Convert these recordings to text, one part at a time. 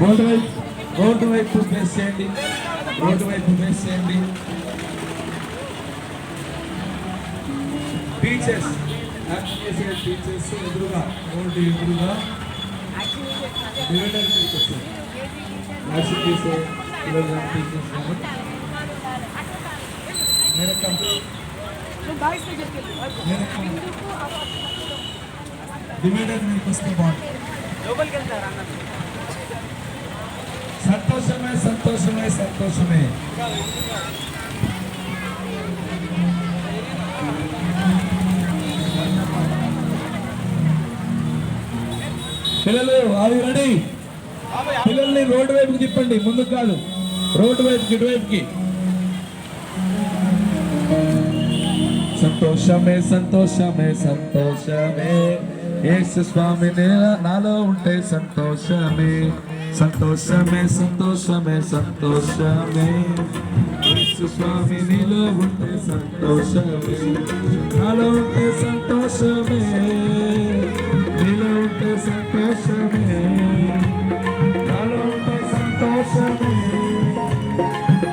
Road వైపు face చేయండి. Road వైపు ఫేస్ చేయండి. టీచర్స్ యాక్ట్ చేసే టీచర్స్ ఎదురుగా, రోడ్డు ఎదురుగా డివైడర్ టీచర్స్ యాక్ట్ చేసే డివైడర్ టీచర్స్ డివైడర్ మీకు వస్తే బాగుంటుంది. సంతోషమే సంతోషమే సంతోషమే. పిల్లలు అవి రెడీ. పిల్లల్ని రోడ్డు వైపుకి తిప్పండి, ముందుకు కాదు, రోడ్డు వైపుకి, ఇటువైపుకి. సంతోషమే సంతోషమే సంతోషమే, యేసు స్వామి నాలో ఉంటే సంతోషమే. సంతోషమే సంతోషమే సంతోషమే, యేసు స్వామి నీలో ఉంటే సంతోషమే. నాలో ఉంటే సంతోషమే, నీలో ఉంటే సంతోషమే, నాలో ఉంటే సంతోషమే,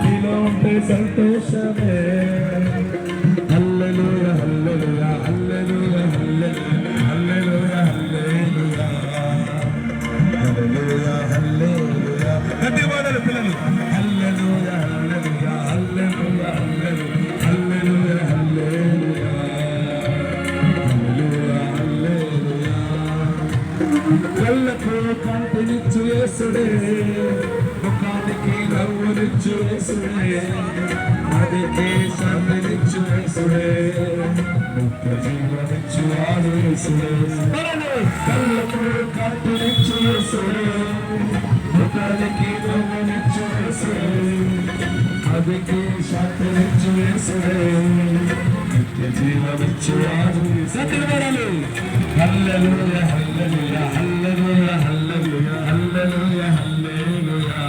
నీలో ఉంటే సంతోషమే. హల్లెలూయా హల్లెలూయా హల్లెలూయా హల్లెలూయా హల్లెలూయా హల్లెలూయా హల్లెలూయా. ధన్యవాదాలు పిల్లలు. హల్లెలూయా హల్లెలూయా హల్లెలూయా హల్లెలూయా హల్లెలూయా హల్లెలూయా హల్లెలూయా. కళ్ళకు కాంతినిచ్చు యేసుడే, ముఖానికి నవ్వునిచ్చు యేసుడే, అదికే శాంతినిచ్చు యేసుడే, ముక్త జీవనిచ్చు ఆడు యేసుడే. కళ్ళకు కాంతినిచ్చు యేసుడే, ముఖానికి నవ్వునిచ్చు యేసుడే, అదికే శాంతినిచ్చు యేసుడే, నిత్య జీవనిచ్చు ఆడు యేసుడే. హల్లెలూయా హల్లెలూయా హల్లెలూయా హల్లెలూయా హల్లెలూయా హల్లెలూయా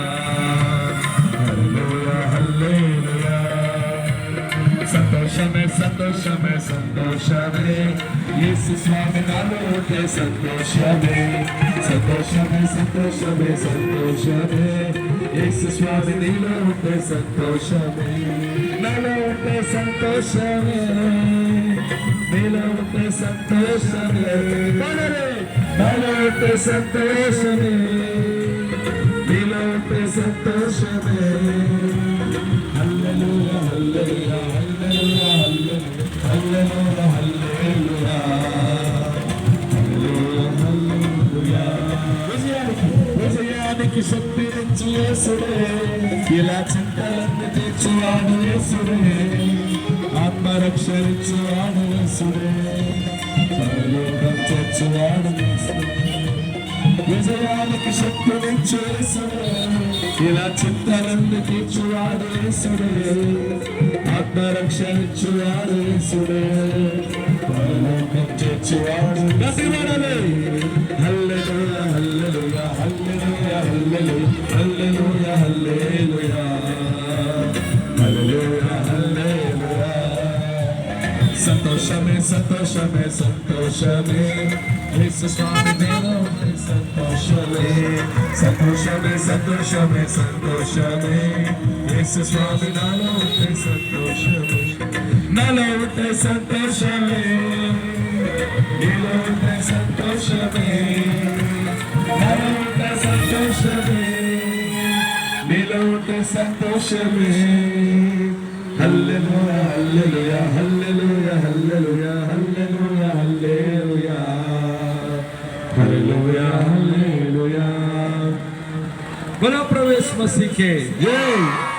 హల్లెలూయా హల్లెలూయా. సంతోషమే సంతోషమే సంతోషమే, యేసు స్వామి నాలో ఉంటే సంతోషమే. సంతోషమే సంతోషమే సంతోషమే, యేసు స్వామి నీలో ఉంటే సంతోషమే. నాలో ఉంటే సంతోషమే, నీలో ఉంటే సంతోషమే. నాలో ఉంటే సంతోషమే, నీలో ఉంటే సంతోషమే. హల్లెలూయా హల్లెలూయా హల్లెలూయా హల్లెలూయా హల్లెలూయా హల్లెలూయా హల్లెలూయా. విజయానికి శక్తినిచ్చు యేసుడే, ఇలా చింతలన్నీ తీర్చువాడు యేసుడే, ఆత్మరక్షించువాడు యేసుడే, పరలోకం చేర్చువాడు యేసుడే. విజయానికి శక్తినిచ్చు యేసుడే, ఇలా చింతలన్నీ తీర్చువాడు యేసుడే, ఆత్మరక్షించువాడు యేసుడే, పరలోకం చేర్చువాడు. హల్లెలూయా హల్లెలూయా హల్లెలూయా హల్లెలూయా హల్లెలూయా హల్లెలూయా హల్లెలూయా. సంతోషమే సంతోషమే సంతోషమే, యేసు స్వామి నాలో ఉంటే సంతోషమే. సంతోషమే సంతోషమే సంతోషమే, యేసు స్వామి నాలో ఉంటే సంతోషమే. నాలో ఉంటే సంతోషమే, నీలో ఉంటే సంతోషమే, నాలో ఉంటే సంతోషమే, నీలో ఉంటే సంతోషమే. హల్లెలూయా హల్లెలూయా హల్లెలూయా హల్లెలూయా హల్లెలూయా హల్లెలూయా హల్లెలూయా హల్లెలూయా. बोलो प्रभु यीशु मसीह के जय।